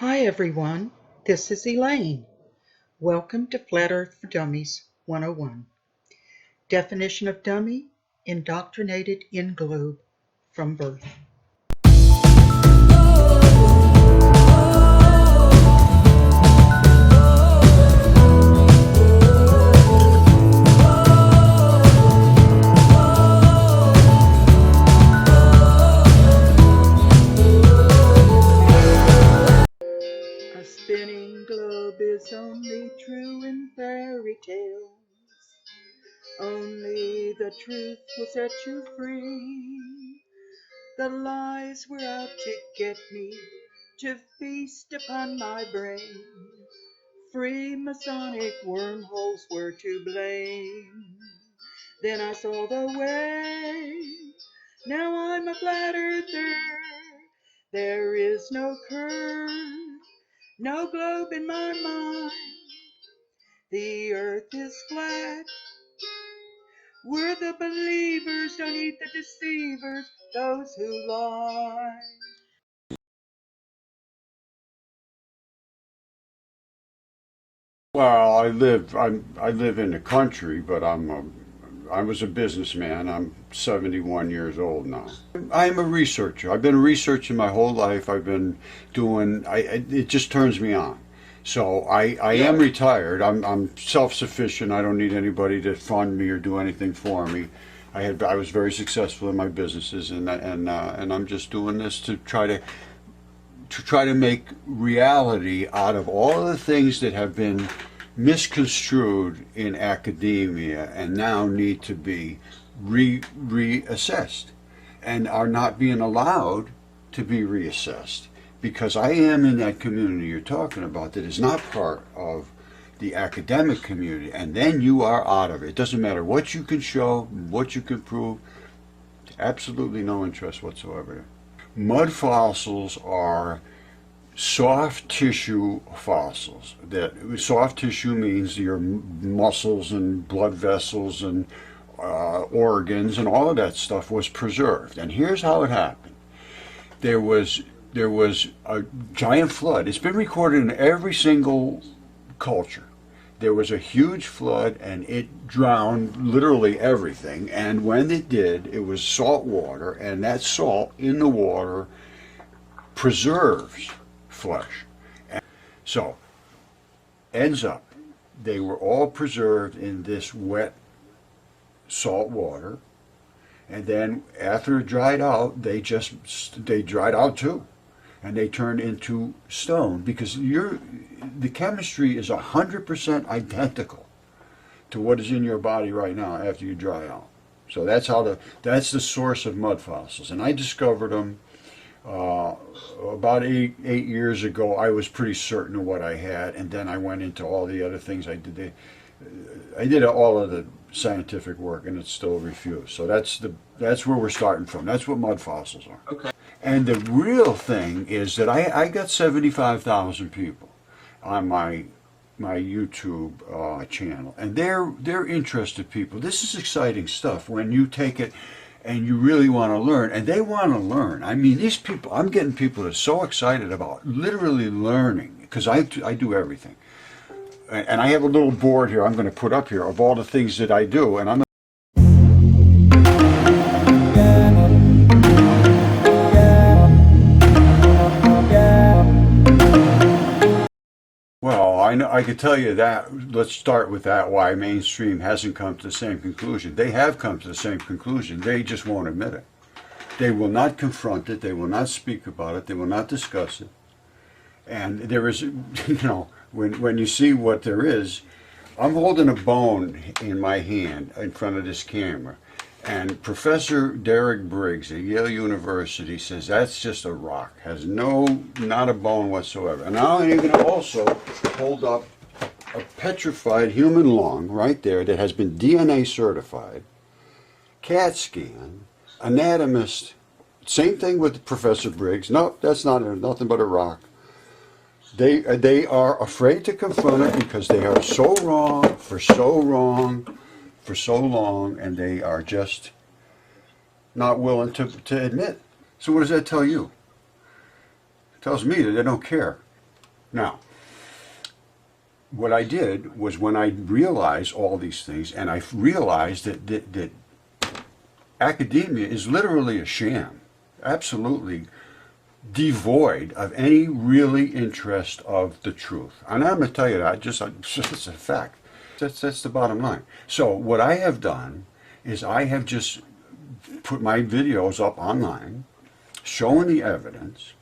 Hi everyone, this is Elaine. Welcome to Flat Earth for Dummies 101. Definition of dummy: indoctrinated in globe from birth. A spinning globe is only true in fairy tales. Only the truth will set you free. The lies were out to get me, to feast upon my brain. Freemasonic wormholes were to blame. Then I saw the way. Now I'm a flat earther. There is no curve, no globe in my mind. The earth is flat. We're the believers, don't eat the deceivers, those who lie. Well, I live in the country, but I was a businessman. I'm 71 years old now. I'm a researcher. I've been researching my whole life. I've been doing. It just turns me on. So I am retired. I'm self-sufficient. I don't need anybody to fund me or do anything for me. I was very successful in my businesses, and I'm just doing this to try to make reality out of all of the things that have been misconstrued in academia and now need to be reassessed and are not being allowed to be reassessed, because I am in that community you're talking about that is not part of the academic community, and then you are out of it. It doesn't matter what you can show, what you can prove, absolutely no interest whatsoever. Mud fossils are soft tissue fossils. That soft tissue means your muscles and blood vessels and organs and all of that stuff was preserved. And here's how it happened. There was a giant flood. It's been recorded in every single culture. There was a huge flood and it drowned literally everything. And when it did, it was salt water, and that salt in the water preserves flesh. And so, ends up, they were all preserved in this wet salt water, and then after it dried out, they dried out too, and they turned into stone, because the chemistry is 100% identical to what is in your body right now after you dry out. So that's the source of mud fossils, and I discovered them about eight years ago. I was pretty certain of what I had, and then I went into all the other things I did. I did all of the scientific work, and it's still refused. So that's where we're starting from. That's what mud fossils are. Okay. And the real thing is that I got 75,000 people on my YouTube channel, and they're interested people. This is exciting stuff when you take it and you really want to learn, and they want to learn. I mean, these people, I'm getting people that are so excited about literally learning, because I do everything. And I have a little board here I'm going to put up here of all the things that I do, and I'm Well, I could tell you that. Let's start with that, why mainstream hasn't come to the same conclusion. They have come to the same conclusion. They just won't admit it. They will not confront it. They will not speak about it. They will not discuss it. And there is, when you see what there is, I'm holding a bone in my hand in front of this camera. And Professor Derek Briggs at Yale University says that's just a rock, has not a bone whatsoever. And now I'm going to also hold up a petrified human lung right there that has been DNA certified, CAT scan, anatomist, same thing with Professor Briggs. No, that's nothing but a rock. They are afraid to confront it because they are so wrong for so long, and they are just not willing to admit. So what does that tell you? It tells me that they don't care. Now, what I did was when I realized all these things, and I realized that academia is literally a sham, absolutely devoid of any really interest of the truth. And I'm going to tell you that, it's a fact. That's the bottom line. So what I have done is I have just put my videos up online, showing the evidence,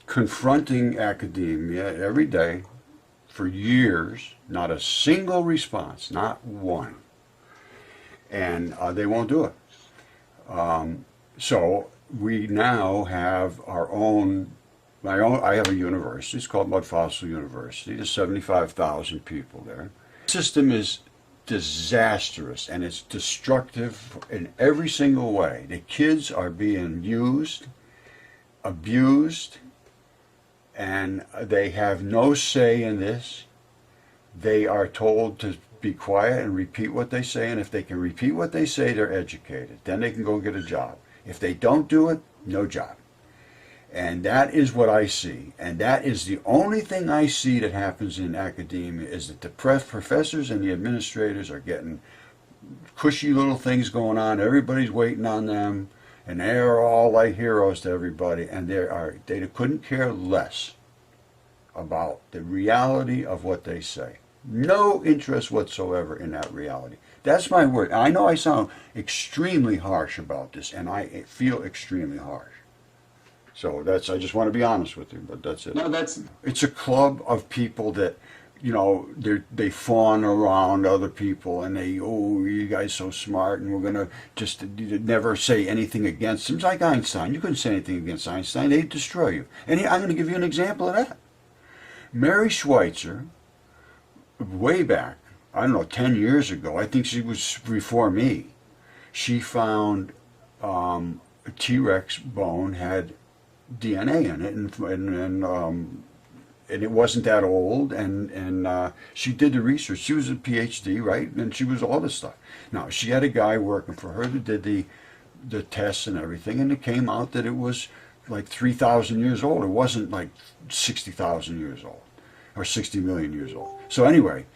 confronting academia every day for years, not a single response, not one. And they won't do it. So we now have our own, I have a university, it's called Mudfossil University. There's 75,000 people there. The system is disastrous and it's destructive in every single way. The kids are being used, abused, and they have no say in this. They are told to be quiet and repeat what they say, and if they can repeat what they say, they're educated. Then they can go get a job. If they don't do it, no job. And that is what I see. And that is the only thing I see that happens in academia, is that the professors and the administrators are getting cushy little things going on. Everybody's waiting on them, and they're all like heroes to everybody, and they couldn't care less about the reality of what they say. No interest whatsoever in that reality. That's my word. I know I sound extremely harsh about this, and I feel extremely harsh. So I just want to be honest with you, but that's it. No, it's a club of people that, they fawn around other people, and you guys so smart, and we're going to just never say anything against them. It's like Einstein. You couldn't say anything against Einstein. They'd destroy you. And I'm going to give you an example of that. Mary Schweitzer, way back, I don't know, 10 years ago, I think she was before me, she found a T-Rex bone had DNA in it, and it wasn't that old, and she did the research. She was a PhD, right? And she was all this stuff. Now, she had a guy working for her that did the tests and everything, and it came out that it was like 3,000 years old. It wasn't like 60,000 years old or 60 million years old. So anyway,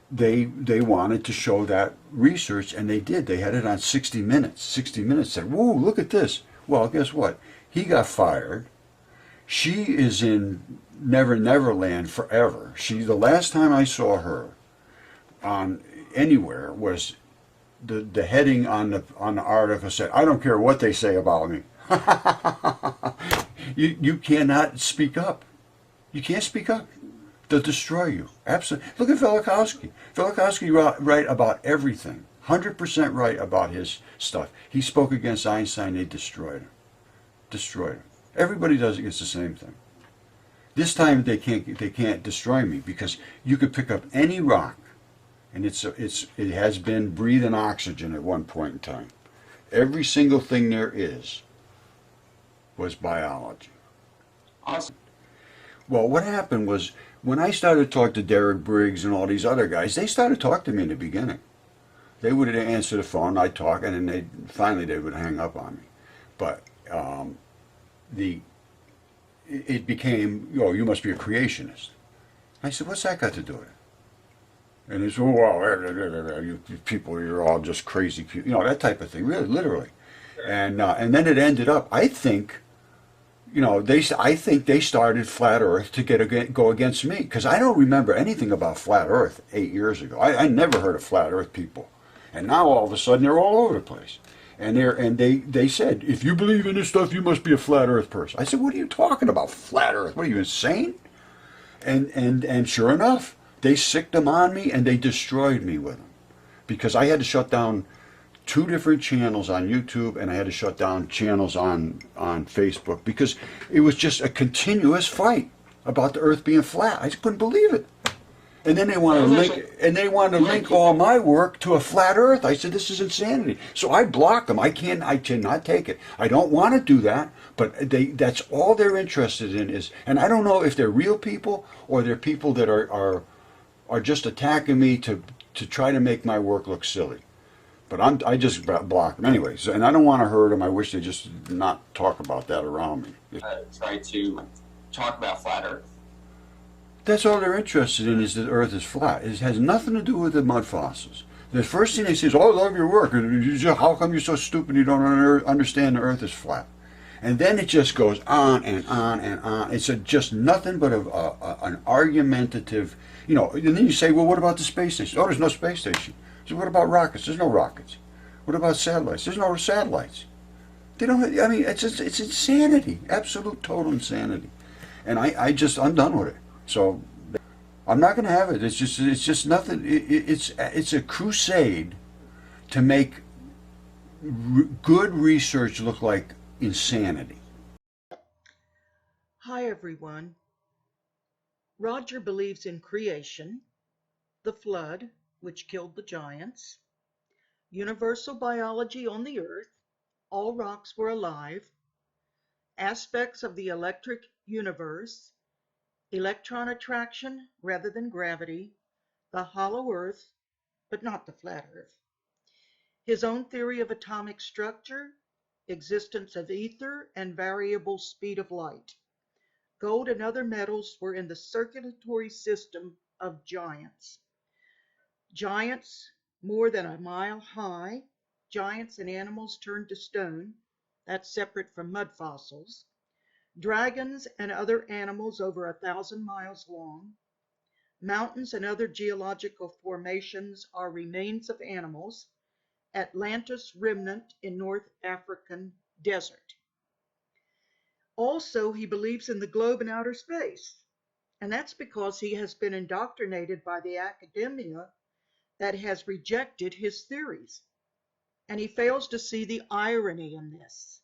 they wanted to show that research, and they did. They had it on 60 Minutes. 60 Minutes said, whoa, look at this. Well, guess what? He got fired. She is in Never Never Land forever. The last time I saw her on anywhere was the heading on the article said, I don't care what they say about me. You cannot speak up. You can't speak up. They'll destroy you. Absolutely. Look at Velikovsky. Velikovsky right about everything. 100% right about his stuff. He spoke against Einstein. They destroyed him. Destroyed him. Everybody does against the same thing. This time they can't destroy me, because you could pick up any rock, and it has been breathing oxygen at one point in time. Every single thing there is was biology. awesome. Well, what happened was, when I started to talk to Derek Briggs and all these other guys, they started talking to me in the beginning. They would answer the phone, I'd talk, and then finally they would hang up on me. But it became, you must be a creationist. I said, what's that got to do with it? And they said, well, you people, you're all just crazy people, that type of thing, really, literally. And then it ended up, I think they started Flat Earth to go against me, because I don't remember anything about Flat Earth 8 years ago. I never heard of Flat Earth people. And now all of a sudden they're all over the place. And they said, if you believe in this stuff, you must be a Flat Earth person. I said, what are you talking about, Flat Earth? What are you, insane? And sure enough, they sicked them on me, and they destroyed me with them. Because I had to shut down 2 different channels on YouTube, and I had to shut down channels on Facebook, because it was just a continuous fight about the Earth being flat. I just couldn't believe it. And then they wanted to link all my work to a flat Earth. I said, this is insanity. So I blocked them. I cannot take it. I don't want to do that, but that's all they're interested in is, and I don't know if they're real people or they're people that are just attacking me to try to make my work look silly. But I just block them anyway. So, and I don't want to hurt them. I wish they just not talk about that around me. Try to talk about Flat Earth. That's all they're interested in, is that the Earth is flat. It has nothing to do with the mud fossils. The first thing they say is, "Oh, I love your work. How come you're so stupid you don't understand the Earth is flat?" And then it just goes on and on and on. It's just nothing but an argumentative, And then you say, "Well, what about the space station?" "Oh, there's no space station." So what about rockets? There's no rockets. What about satellites? There's no satellites. They don't. I mean, it's insanity, absolute total insanity. And I'm done with it. So I'm not going to have it. It's just nothing. It's a crusade to make good research look like insanity. Hi, everyone. Roger believes in creation, the flood, which killed the giants, universal biology on the earth, all rocks were alive, aspects of the electric universe, electron attraction rather than gravity, the hollow earth, but not the flat earth, his own theory of atomic structure, existence of ether and variable speed of light. Gold and other metals were in the circulatory system of giants. Giants more than a mile high, giants and animals turned to stone, that's separate from mud fossils, dragons and other animals over 1,000 miles long, mountains and other geological formations are remains of animals, Atlantis remnant in North African desert. Also, he believes in the globe and outer space, and that's because he has been indoctrinated by the academia that has rejected his theories, and he fails to see the irony in this.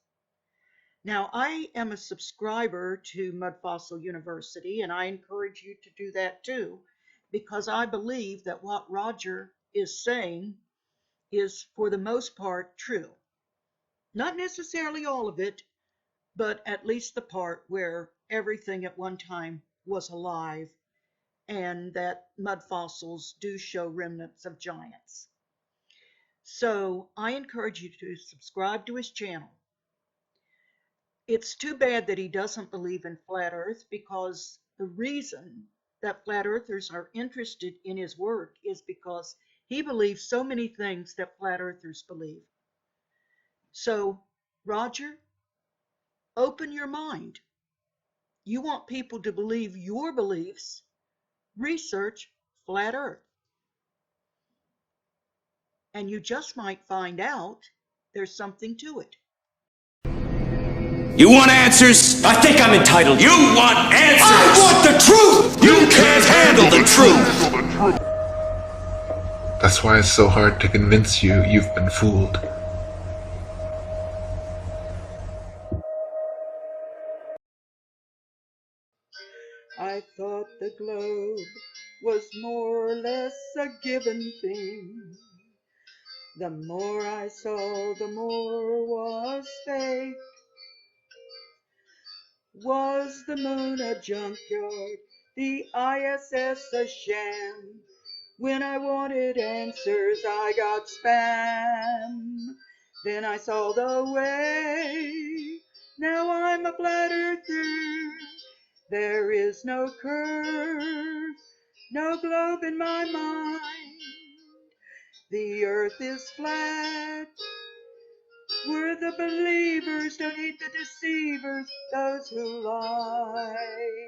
Now, I am a subscriber to Mudfossil University, and I encourage you to do that too, because I believe that what Roger is saying is, for the most part, true. Not necessarily all of it, but at least the part where everything at one time was alive and that mud fossils do show remnants of giants. So I encourage you to subscribe to his channel. It's too bad that he doesn't believe in flat earth, because the reason that flat earthers are interested in his work is because he believes so many things that flat earthers believe. So, Roger, open your mind. You want people to believe your beliefs, research flat earth. And you just might find out there's something to it. You want answers? I think I'm entitled. You want answers? I want the truth! You can't handle the truth! That's why it's so hard to convince you you've been fooled. I thought the globe was more or less a given thing. The more I saw, the more was fake. Was the moon a junkyard, the ISS a sham? When I wanted answers, I got spam. Then I saw the way. Now I'm a flat earther. There is no curve, no globe in my mind. The earth is flat. We're the believers, don't need the deceivers, those who lie.